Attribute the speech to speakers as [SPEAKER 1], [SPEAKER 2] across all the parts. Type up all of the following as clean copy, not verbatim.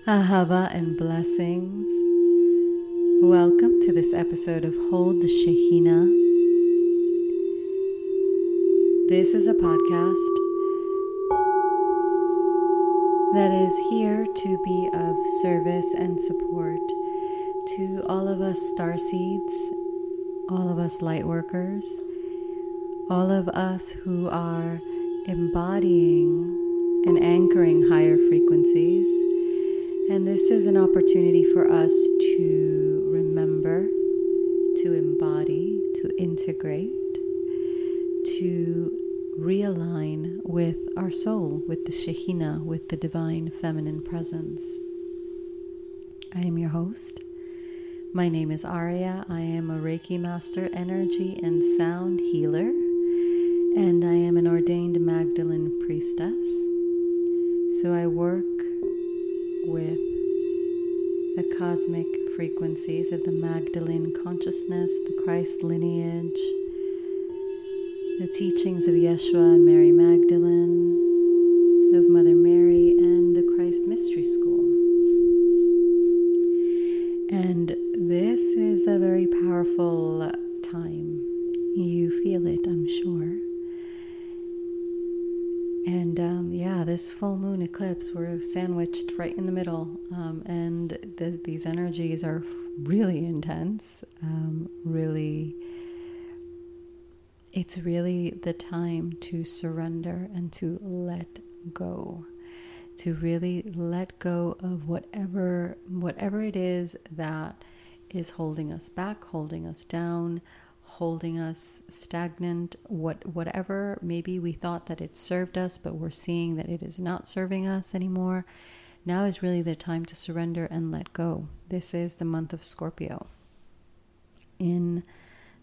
[SPEAKER 1] Ahava and blessings. Welcome to this episode of Hold the Shekhinah. This is a podcast that is here to be of service and support to all of us starseeds, all of us light workers, all of us who are embodying and anchoring higher frequencies. And this is an opportunity for us to remember, to embody, to integrate, to realign with our soul, with the Shekhinah, with the divine feminine presence. I am your host. My name is Aurea. I am a Reiki Master, Energy and Sound Healer, and I am an ordained Magdalene Priestess. So I work with the cosmic frequencies of the Magdalene consciousness, the Christ lineage, the teachings of Yeshua and Mary Magdalene, of Mother Mary, and the Christ Mystery School. And this is a very powerful time. You feel it, I'm sure. And this full moon eclipse, we're sandwiched right in the middle, and these energies are really intense. It's really the time to surrender and to let go, to really let go of whatever it is that is holding us back, holding us down, holding us stagnant, whatever maybe we thought that it served us, but we're seeing that it is not serving us anymore. Now is really the time to surrender and let go. This is the month of Scorpio. In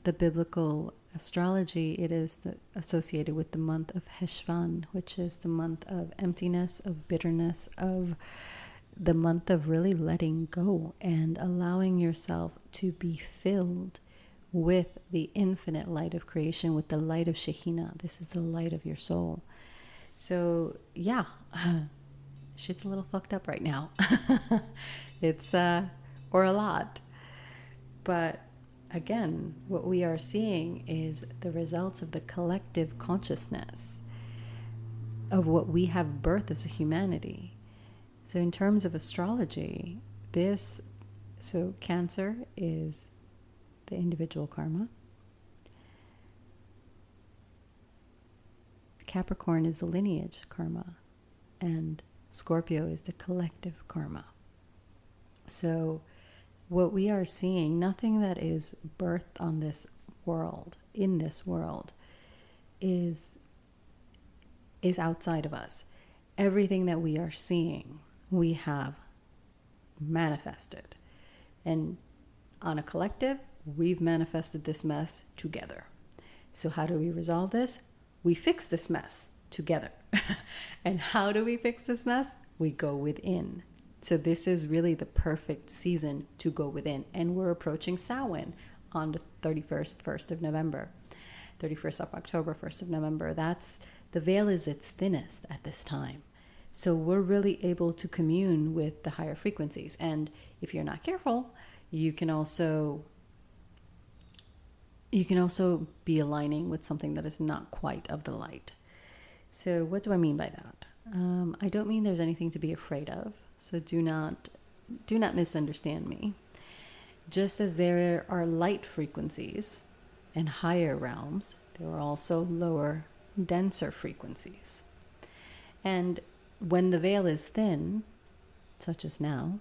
[SPEAKER 1] the biblical astrology, it is associated with the month of Heshvan, which is the month of emptiness, of bitterness, of the month of really letting go and allowing yourself to be filled with the infinite light of creation, with the light of Shekhinah. This is the light of your soul. So yeah, shit's a little fucked up right now. It's or a lot. But again, what we are seeing is the results of the collective consciousness of what we have birthed as a humanity. So in terms of astrology, Cancer is the individual karma. Capricorn is the lineage karma, and Scorpio is the collective karma. So what we are seeing, nothing that is birthed on this world, in this world, is outside of us. Everything that we are seeing, we have manifested. And on a collective, we've manifested this mess together. So how do we resolve this? We fix this mess together. And how do we fix this mess? We go within. So this is really the perfect season to go within. And we're approaching Samhain on the 1st of November. 31st of October, 1st of November. The veil is its thinnest at this time. So we're really able to commune with the higher frequencies. And if you're not careful, you can also be aligning with something that is not quite of the light. So what do I mean by that? I don't mean there's anything to be afraid of. So do not misunderstand me. Just as there are light frequencies and higher realms, there are also lower, denser frequencies. And when the veil is thin, such as now,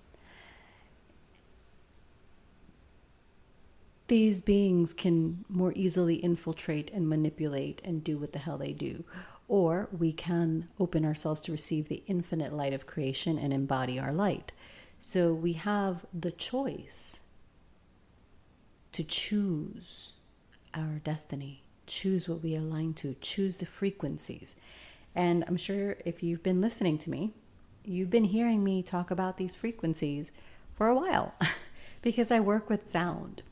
[SPEAKER 1] these beings can more easily infiltrate and manipulate and do what the hell they do. Or we can open ourselves to receive the infinite light of creation and embody our light. So we have the choice to choose our destiny, choose what we align to, choose the frequencies. And I'm sure if you've been listening to me, you've been hearing me talk about these frequencies for a while because I work with sound.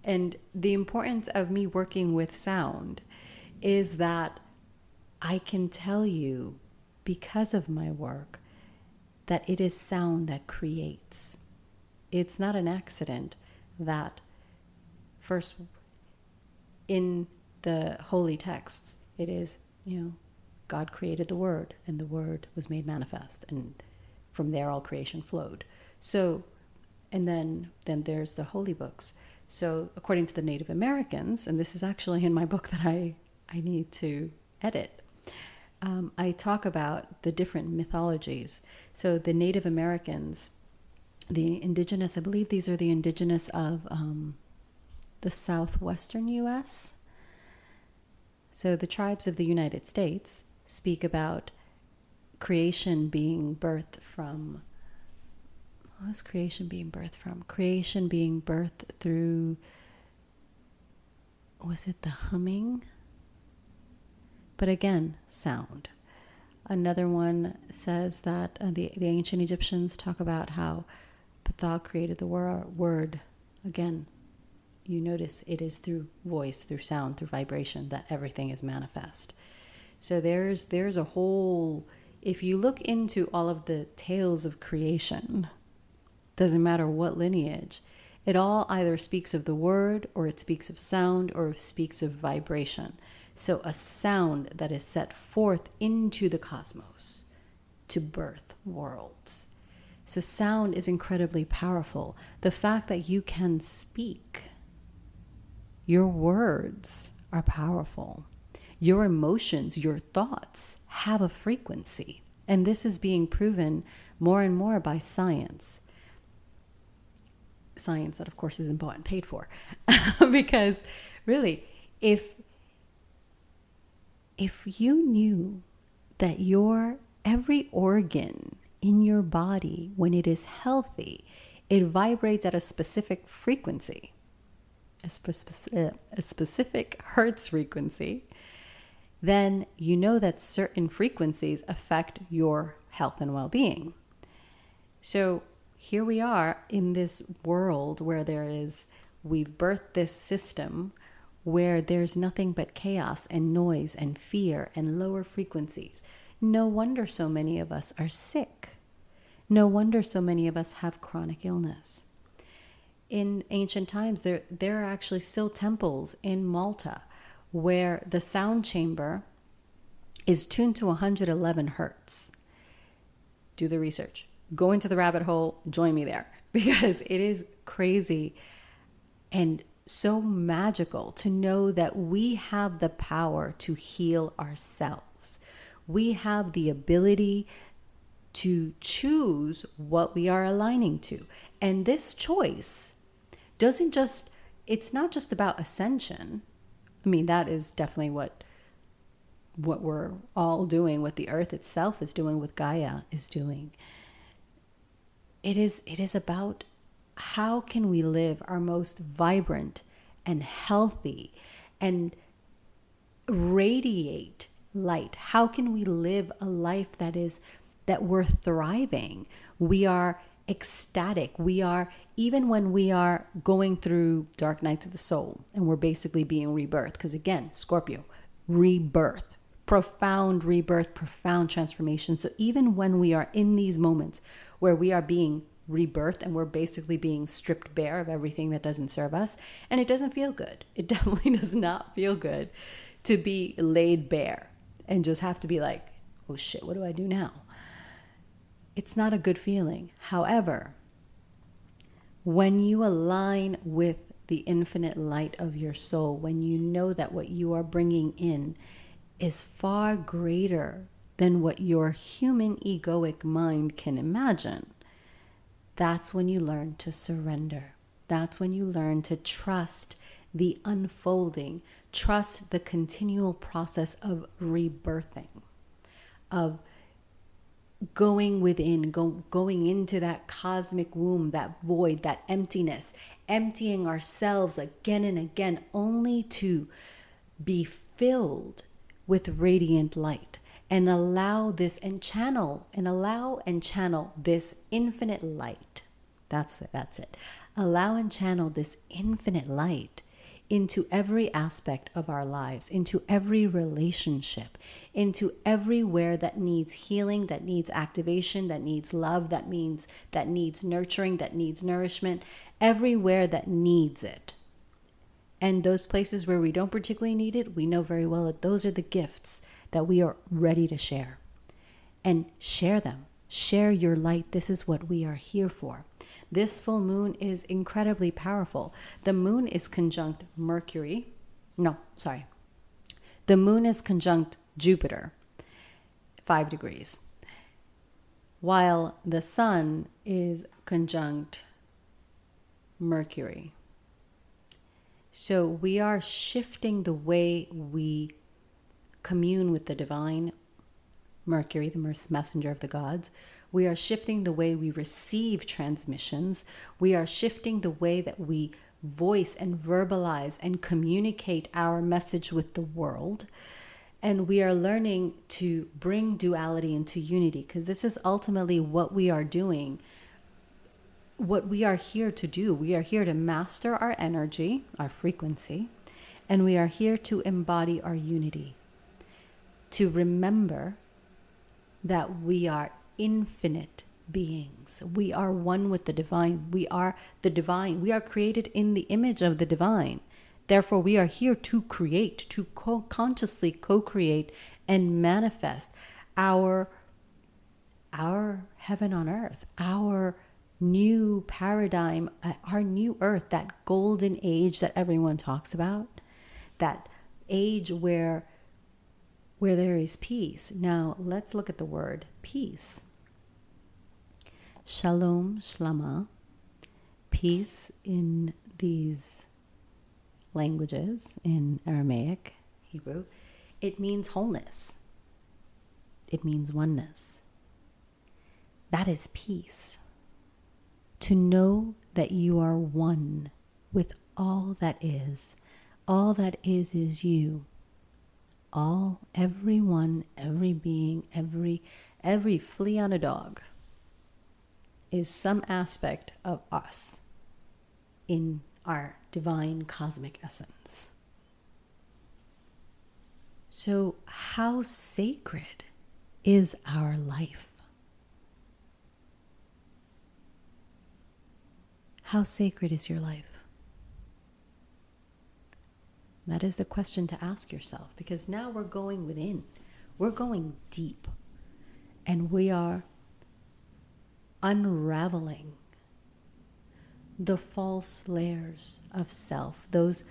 [SPEAKER 1] And the importance of me working with sound is that I can tell you, because of my work, that it is sound that creates. It's not an accident that first in the holy texts, it is, God created the Word, and the Word was made manifest, and from there all creation flowed. So, and then there's the holy books. So according to the Native Americans, and this is actually in my book that I need to edit, I talk about the different mythologies. So the Native Americans, the indigenous, I believe these are the indigenous of the southwestern U.S. So the tribes of the United States speak about creation being birthed from, what was creation being birthed from? Creation being birthed through, was it the humming? But again, sound. Another one says that the ancient Egyptians talk about how Ptah created the word. Again, you notice it is through voice, through sound, through vibration that everything is manifest. So there's a whole, if you look into all of the tales of creation, doesn't matter what lineage, it all either speaks of the word, or it speaks of sound, or it speaks of vibration. So a sound that is set forth into the cosmos to birth worlds. So sound is incredibly powerful. The fact that you can speak, your words are powerful. Your emotions, your thoughts have a frequency. And this is being proven more and more by science. Science that, of course, isn't bought and paid for. Because really, if you knew that your every organ in your body, when it is healthy, it vibrates at a specific frequency, a specific hertz frequency, then you know that certain frequencies affect your health and well-being. So here we are in this world where we've birthed this system where there's nothing but chaos and noise and fear and lower frequencies. No wonder so many of us are sick. No wonder so many of us have chronic illness. In ancient times, there are actually still temples in Malta where the sound chamber is tuned to 111 hertz. Do the research. Go into the rabbit hole. Join me there, because it is crazy and so magical to know that we have the power to heal ourselves. We have the ability to choose what we are aligning to. And this choice it's not just about ascension. I mean, that is definitely what we're all doing, what the earth itself is doing, what Gaia is doing. It is about how can we live our most vibrant and healthy and radiate light? How can we live a life that we're thriving? We are ecstatic. We are, even when we are going through dark nights of the soul and we're basically being rebirthed, because again, Scorpio, rebirth, profound rebirth, profound transformation. So even when we are in these moments where we are being rebirthed and we're basically being stripped bare of everything that doesn't serve us, and it doesn't feel good. It definitely does not feel good to be laid bare and just have to be like, oh shit, what do I do now? It's not a good feeling. However, when you align with the infinite light of your soul, when you know that what you are bringing in is far greater than what your human egoic mind can imagine, that's when you learn to surrender. That's when you learn to trust the unfolding, trust the continual process of rebirthing, of going within, going into that cosmic womb, that void, that emptiness, emptying ourselves again and again, only to be filled with radiant light, and allow and channel this infinite light. That's it. Allow and channel this infinite light into every aspect of our lives, into every relationship, into everywhere that needs healing, that needs activation, that needs love, that needs nurturing, that needs nourishment, everywhere that needs it. And those places where we don't particularly need it, we know very well that those are the gifts that we are ready to share. And share them. Share your light. This is what we are here for. This full moon is incredibly powerful. The moon is conjunct Mercury. No, sorry. The moon is conjunct Jupiter, 5 degrees, while the sun is conjunct Mercury. So we are shifting the way we commune with the divine, Mercury, the messenger of the gods. We are shifting the way we receive transmissions. We are shifting the way that we voice and verbalize and communicate our message with the world. And we are learning to bring duality into unity, because this is ultimately what we are doing, what we are here to do. We are here to master our energy, our frequency, and we are here to embody our unity, to remember that we are infinite beings. We are one with the divine. We are the divine. We are created in the image of the divine. Therefore, we are here to create, to consciously co-create and manifest our heaven on earth, our new paradigm, our new earth, that golden age that everyone talks about, that age where there is peace. Now, let's look at the word peace. Shalom, shlama, peace in these languages, in Aramaic, Hebrew, it means wholeness. It means oneness. That is peace. To know that you are one with all that is. All that is you. All, everyone, every being, every flea on a dog is some aspect of us in our divine cosmic essence. So how sacred is our life? How sacred is your life? That is the question to ask yourself, because now we're going within. We're going deep. And we are unraveling the false layers of self, those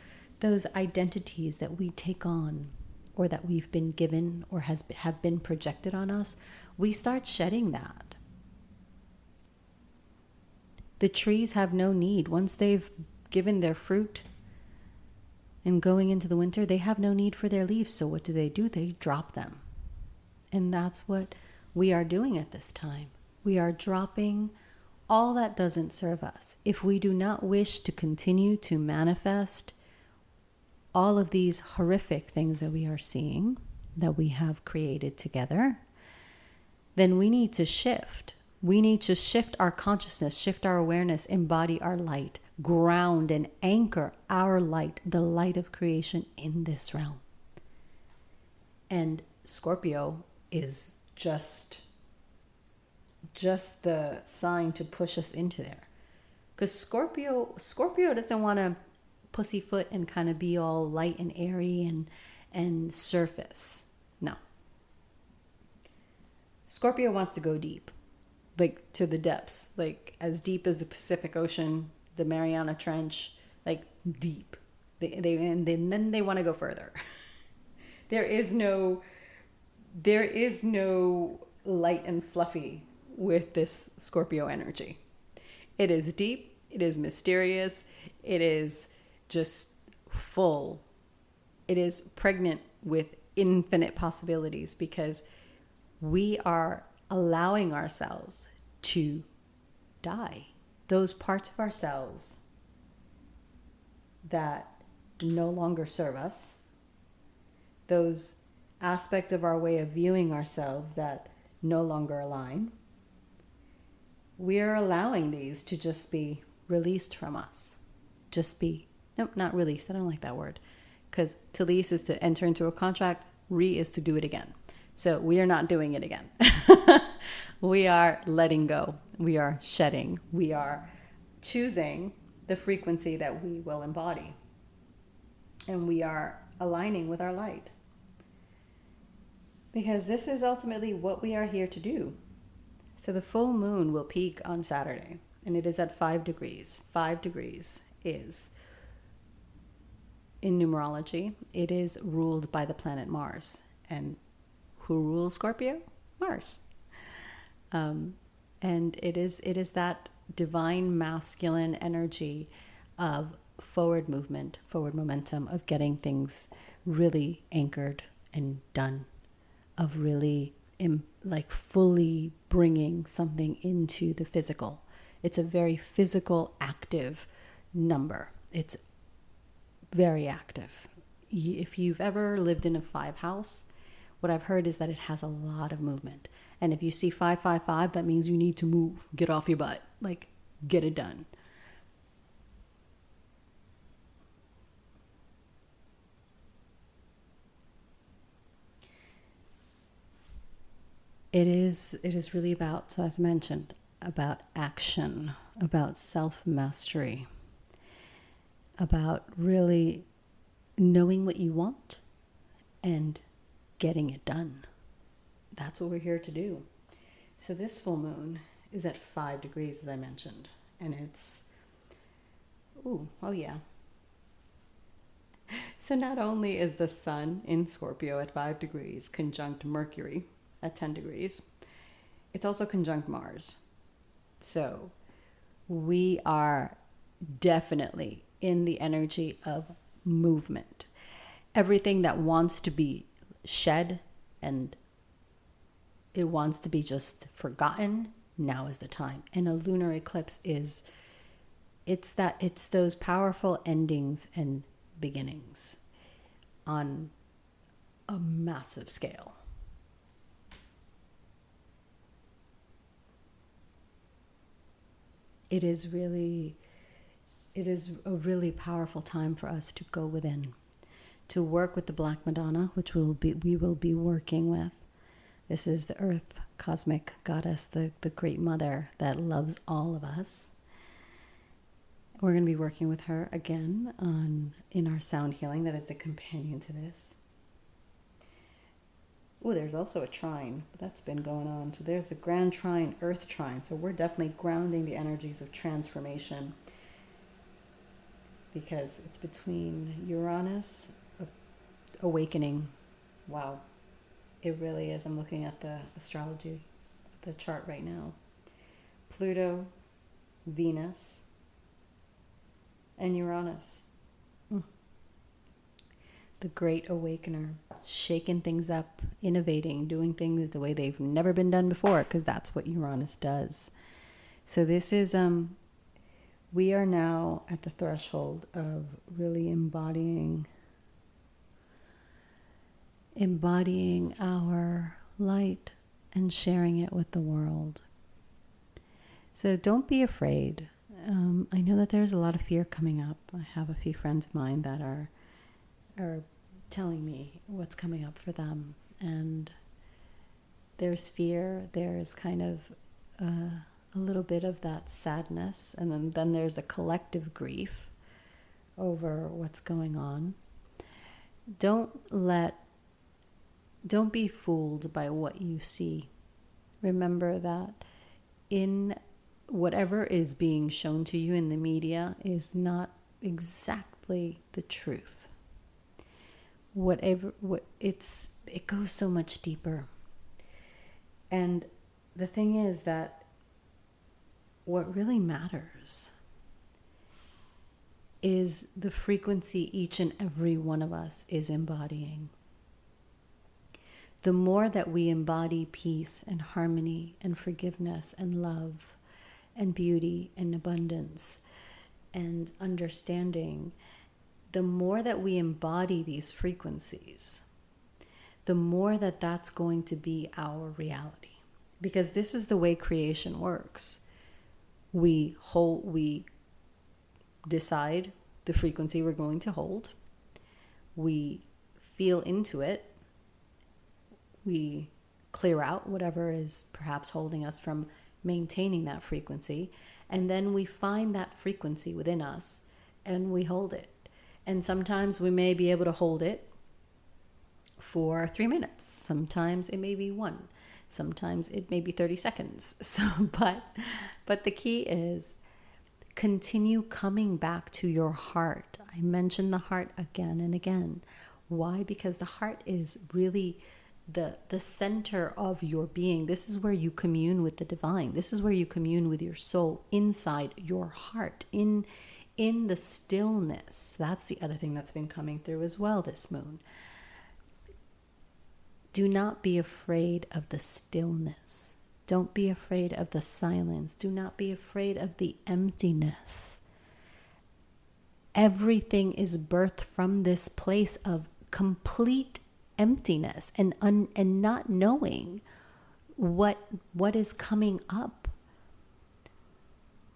[SPEAKER 1] identities that we take on, or that we've been given, or have been projected on us. We start shedding that. The trees have no need. Once they've given their fruit and going into the winter, they have no need for their leaves. So what do? They drop them. And that's what we are doing at this time. We are dropping all that doesn't serve us. If we do not wish to continue to manifest all of these horrific things that we are seeing, that we have created together, then we need to shift. We need to shift our consciousness, shift our awareness, embody our light, ground and anchor our light, the light of creation in this realm. And Scorpio is just the sign to push us into there. Because Scorpio doesn't want to pussyfoot and kind of be all light and airy and surface. No. Scorpio wants to go deep, like to the depths, like as deep as the Pacific Ocean, the Mariana Trench, like deep. And then they want to go further. There is no light and fluffy with this Scorpio energy. It is deep, it is mysterious, it is just full. It is pregnant with infinite possibilities, because we are allowing ourselves to die. Those parts of ourselves that no longer serve us, those aspects of our way of viewing ourselves that no longer align, we are allowing these to just be released from us, just be No, not release. I don't like that word. Because to lease is to enter into a contract. Is to do it again. So we are not doing it again. We are letting go. We are shedding. We are choosing the frequency that we will embody. And we are aligning with our light. Because this is ultimately what we are here to do. So the full moon will peak on Saturday. And it is at 5 degrees. 5 degrees is, in numerology, it is ruled by the planet Mars. And who rules Scorpio? Mars. And it is that divine masculine energy of forward movement, forward momentum, of getting things really anchored and done, of really fully bringing something into the physical. It's a very physical, active number. It's very active. If you've ever lived in a 5 house, what I've heard is that it has a lot of movement. And if you see 555, that means you need to move, get off your butt, get it done. It is really about, so as mentioned, about action, about self-mastery, about really knowing what you want and getting it done. That's what we're here to do. So this full moon is at 5 degrees, as I mentioned. And it's, oh yeah. So not only is the sun in Scorpio at 5 degrees conjunct Mercury at 10 degrees, it's also conjunct Mars. So we are definitely in the energy of movement. Everything that wants to be shed and it wants to be just forgotten, now is the time. And a lunar eclipse it's those powerful endings and beginnings on a massive scale. It is a really powerful time for us to go within, to work with the Black Madonna, which we will be working with. This is the earth cosmic goddess, the great mother that loves all of us. We're going to be working with her again in our sound healing. That is the companion to this. Oh, there's also a trine, but that's been going on. So there's a grand trine, earth trine. So we're definitely grounding the energies of transformation, because it's between Uranus, awakening. Wow. It really is. I'm looking at the astrology, the chart right now. Pluto, Venus, and Uranus. The great awakener, shaking things up, innovating, doing things the way they've never been done before, because that's what Uranus does. So this is, we are now at the threshold of really embodying our light and sharing it with the world. So don't be afraid. I know that there's a lot of fear coming up. I have a few friends of mine that are telling me what's coming up for them. And there's fear, there's kind of a little bit of that sadness, and then there's a collective grief over what's going on. Don't be fooled by what you see. Remember that in whatever is being shown to you in the media is not exactly the truth. It goes so much deeper. And the thing is that what really matters is the frequency each and every one of us is embodying. The more that we embody peace and harmony and forgiveness and love and beauty and abundance and understanding, the more that we embody these frequencies, the more that that's going to be our reality. Because this is the way creation works. We decide the frequency we're going to hold. We feel into it. We clear out whatever is perhaps holding us from maintaining that frequency. And then we find that frequency within us and we hold it. And sometimes we may be able to hold it for 3 minutes. Sometimes it may be 1. Sometimes it may be 30 seconds. But the key is continue coming back to your heart. I mention the heart again and again. Why? Because the heart is really the center of your being. This is where you commune with the divine. This is where you commune with your soul inside your heart, in the stillness. That's the other thing that's been coming through as well this moon. Do not be afraid of the stillness. Don't be afraid of the silence. Do not be afraid of the emptiness. Everything is birthed from this place of complete emptiness and not knowing what is coming up.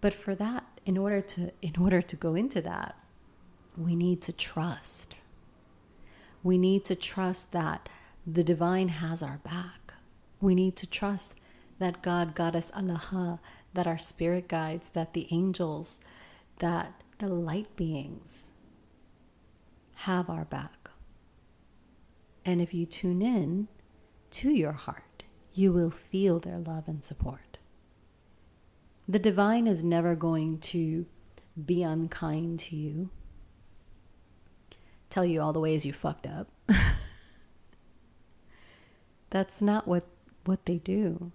[SPEAKER 1] But for that, in order to go into that, we need to trust. We need to trust that the divine has our back. We need to trust that God, Goddess, Allah, that our spirit guides, that the angels, that the light beings have our back. And if you tune in to your heart, you will feel their love and support. The divine is never going to be unkind to you, tell you all the ways you fucked up. That's not what they do.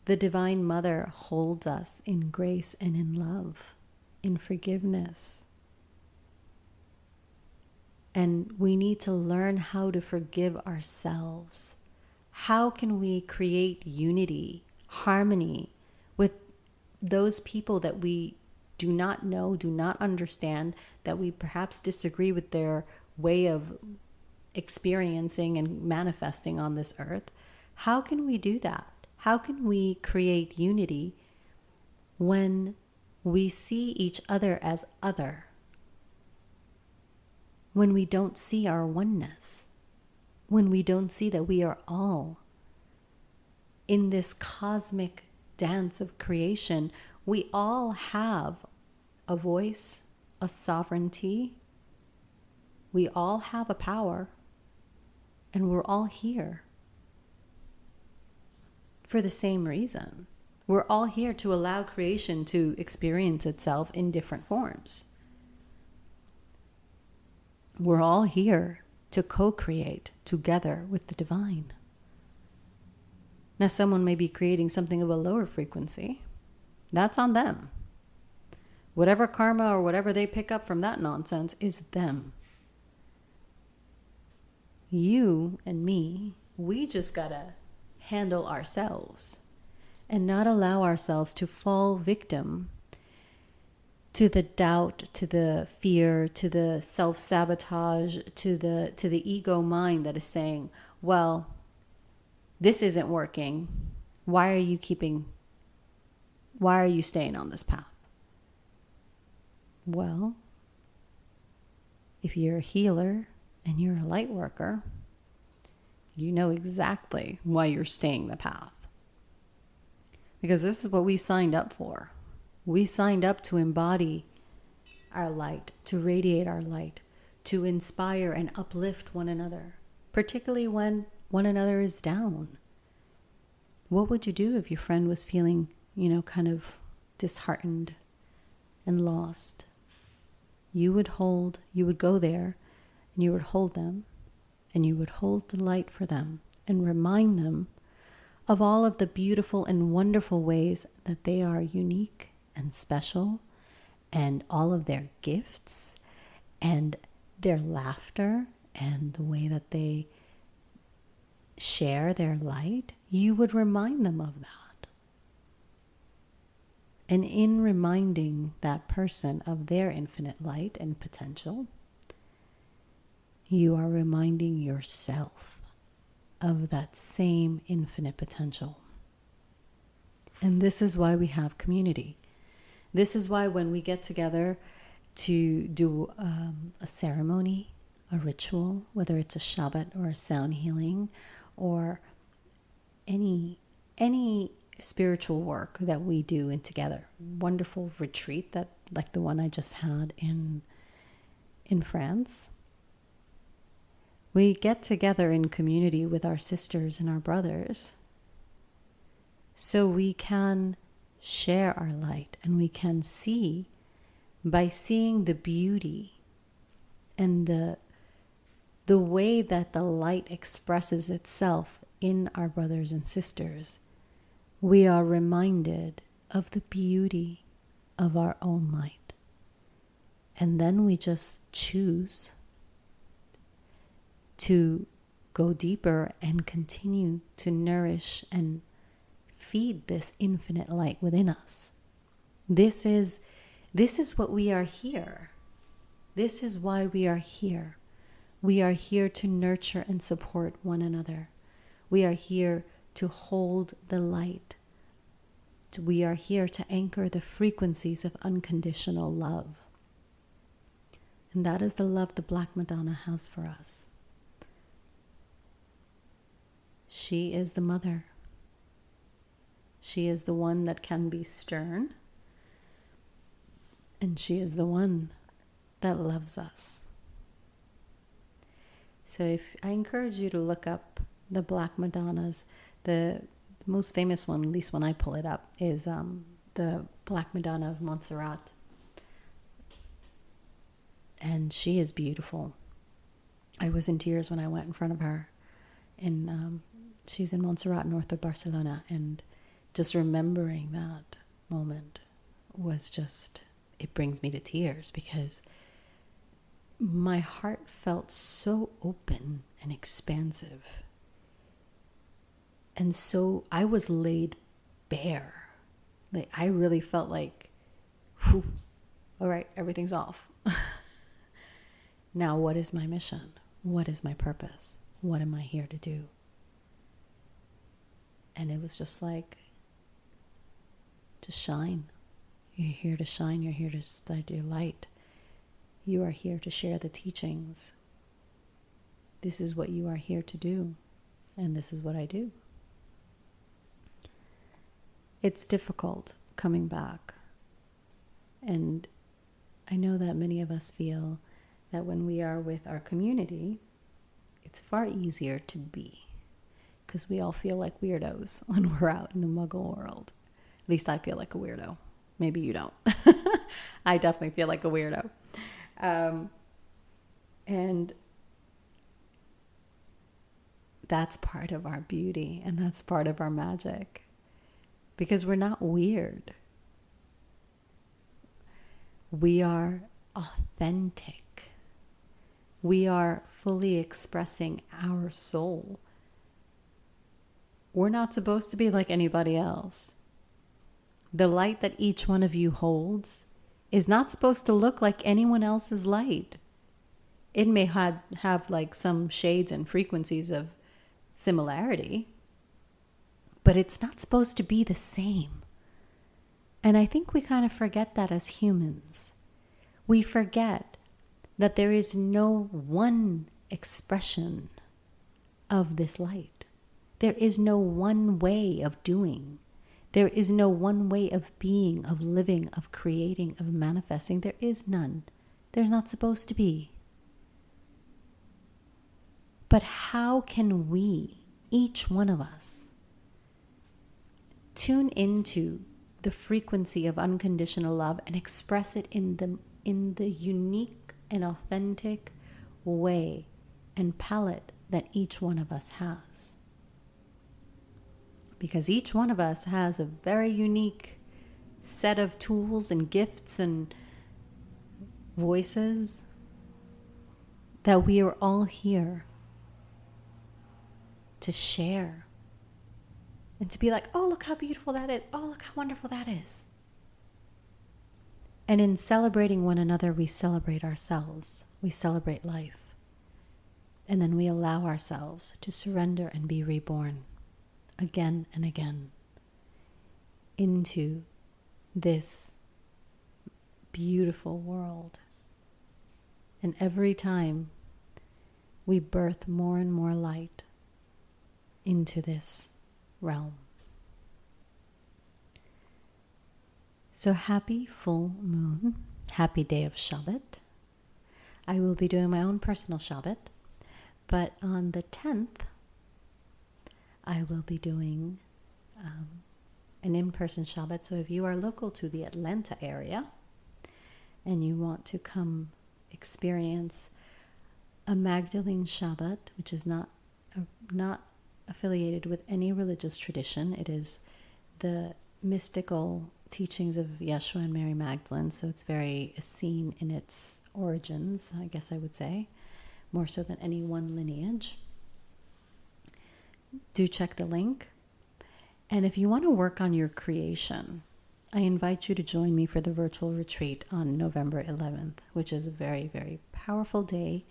[SPEAKER 1] The Divine Mother holds us in grace and in love, in forgiveness. And we need to learn how to forgive ourselves. How can we create unity, harmony with those people that we do not know, do not understand, that we perhaps disagree with their way of experiencing and manifesting on this earth? How can we do that? How can we create unity when we see each other as other? When we don't see our oneness? When we don't see that we are all in this cosmic dance of creation? We all have a voice, a sovereignty. We all have a power. And we're all here for the same reason. We're all here to allow creation to experience itself in different forms. We're all here to co-create together with the divine. Now, someone may be creating something of a lower frequency. That's on them. Whatever karma or whatever they pick up from that nonsense is them. You and me, we just gotta handle ourselves and not allow ourselves to fall victim to the doubt, to the fear, to the self-sabotage, to the ego mind that is saying, well, this isn't working. Why are you staying on this path? Well, if you're a healer and you're a light worker, you know exactly why you're staying the path. Because this is what we signed up for. We signed up to embody our light, to radiate our light, to inspire and uplift one another, particularly when one another is down. What would you do if your friend was feeling, kind of disheartened and lost? You would go there and you would hold them and you would hold the light for them and remind them of all of the beautiful and wonderful ways that they are unique and special, and all of their gifts and their laughter and the way that they share their light. You would remind them of that. And in reminding that person of their infinite light and potential, you are reminding yourself of that same infinite potential. And this is why we have community. This is why when we get together to do a ceremony, a ritual, whether it's a Shabbat or a sound healing or any spiritual work that we do in together. Wonderful retreat that like the one I just had in France. We get together in community with our sisters and our brothers so we can share our light, and we can see, by seeing the beauty and the way that the light expresses itself in our brothers and sisters, we are reminded of the beauty of our own light. And then we just choose to go deeper and continue to nourish and feed this infinite light within us. This is what we are here. This is why we are here. We are here to nurture and support one another. We are here to hold the light. We are here to anchor the frequencies of unconditional love. And that is the love the Black Madonna has for us. She is the mother. She is the one that can be stern. And she is the one that loves us. So if I encourage you to look up the Black Madonnas, the most famous one, at least when I pull it up, is the Black Madonna of Montserrat. And she is beautiful. I was in tears when I went in front of her. And she's in Montserrat, north of Barcelona. And just remembering that moment was just, it brings me to tears, because my heart felt so open and expansive. And so I was laid bare. Like, I really felt like, whew, all right, everything's off. Now, what is my mission? What is my purpose? What am I here to do? And it was just like, just shine. You're here to shine. You're here to spread your light. You are here to share the teachings. This is what you are here to do. And this is what I do. It's difficult coming back. And I know that many of us feel that when we are with our community, it's far easier to be, because we all feel like weirdos when we're out in the Muggle world. At least I feel like a weirdo. Maybe you don't. I definitely feel like a weirdo. And that's part of our beauty, and that's part of our magic, because we're not weird. We are authentic. We are fully expressing our soul. We're not supposed to be like anybody else. The light that each one of you holds is not supposed to look like anyone else's light. It may have like some shades and frequencies of similarity, but it's not supposed to be the same. And I think we kind of forget that as humans. We forget that there is no one expression of this light. There is no one way of doing. There is no one way of being, of living, of creating, of manifesting. There is none. There's not supposed to be. But how can we, each one of us, tune into the frequency of unconditional love and express it in the unique and authentic way and palette that each one of us has? Because each one of us has a very unique set of tools and gifts and voices that we are all here to share and to be like, oh, look how beautiful that is. Oh, look how wonderful that is. And in celebrating one another, we celebrate ourselves. We celebrate life. And then we allow ourselves to surrender and be reborn again and again into this beautiful world. And every time we birth more and more light into this realm. So happy full moon, happy day of Shabbat. I will be doing my own personal Shabbat, but on the 10th, I will be doing an in-person Shabbat. So if you are local to the Atlanta area and you want to come experience a Magdalene Shabbat, which is not affiliated with any religious tradition. It is the mystical teachings of Yeshua and Mary Magdalene, so it's very Essene in its origins, I guess I would say, more so than any one lineage. Do check the link. And if you want to work on your creation, I invite you to join me for the virtual retreat on November 11th, which is a very, very powerful day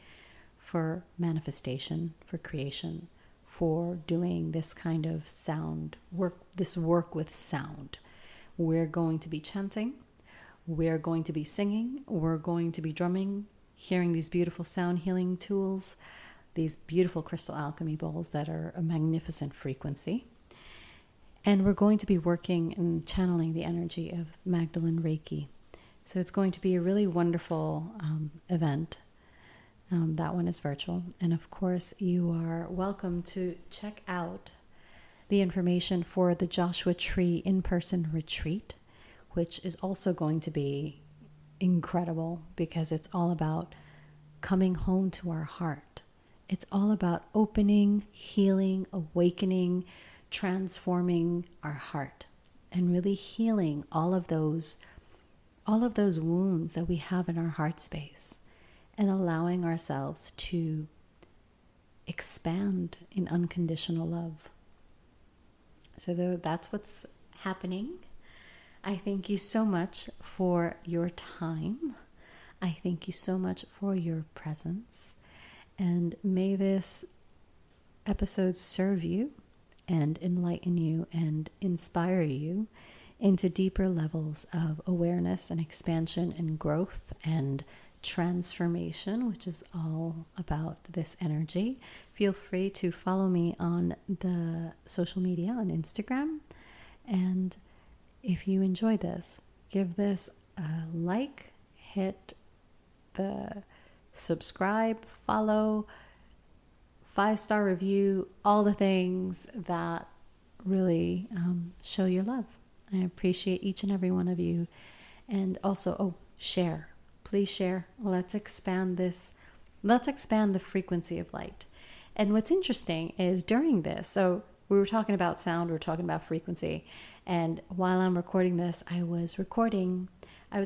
[SPEAKER 1] for manifestation, for creation, for doing this kind of sound work, this work with sound. We're going to be chanting, we're going to be singing, we're going to be drumming, hearing these beautiful sound healing tools, these beautiful crystal alchemy bowls that are a magnificent frequency. And we're going to be working and channeling the energy of Magdalene Reiki. So it's going to be a really wonderful event. That one is virtual. And of course, you are welcome to check out the information for the Joshua Tree in-person retreat, which is also going to be incredible because it's all about coming home to our heart. It's all about opening, healing, awakening, transforming our heart, and really healing all of those wounds that we have in our heart space, and allowing ourselves to expand in unconditional love. So that's what's happening. I thank you so much for your time. I thank you so much for your presence. And may this episode serve you and enlighten you and inspire you into deeper levels of awareness and expansion and growth and transformation, which is all about this energy. Feel free to follow me on the social media on Instagram. And if you enjoy this, give this a like, hit the subscribe, follow, 5-star review, all the things that really show your love. I appreciate each and every one of you. And also, share. Please share. Let's expand this. Let's expand the frequency of light. And what's interesting is during this, so we were talking about sound, we were talking about frequency. And while I'm recording this, I was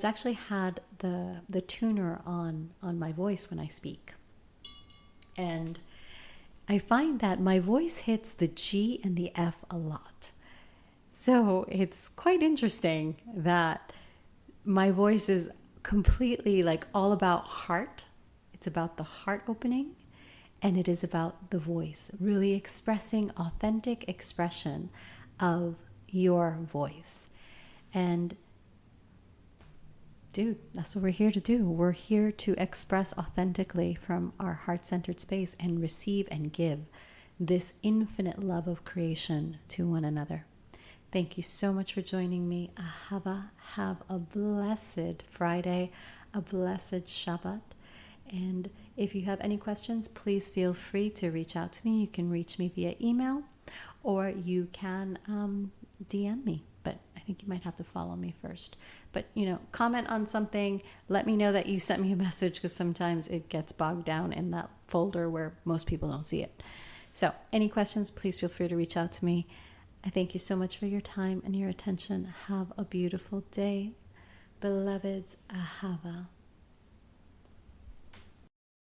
[SPEAKER 1] actually had the tuner on my voice when I speak. And I find that my voice hits the G and the F a lot. So it's quite interesting that my voice is completely like all about heart. It's about the heart opening, and it is about the voice, really expressing authentic expression of your voice. And dude, that's what we're here to do. We're here to express authentically from our heart-centered space and receive and give this infinite love of creation to one another. Thank you so much for joining me. Ahava. Have a blessed Friday, a blessed Shabbat. And if you have any questions, please feel free to reach out to me. You can reach me via email, or you can DM me. But I think you might have to follow me first. But, comment on something. Let me know that you sent me a message, because sometimes it gets bogged down in that folder where most people don't see it. So any questions, please feel free to reach out to me. I thank you so much for your time and your attention. Have a beautiful day. Beloveds, Ahava.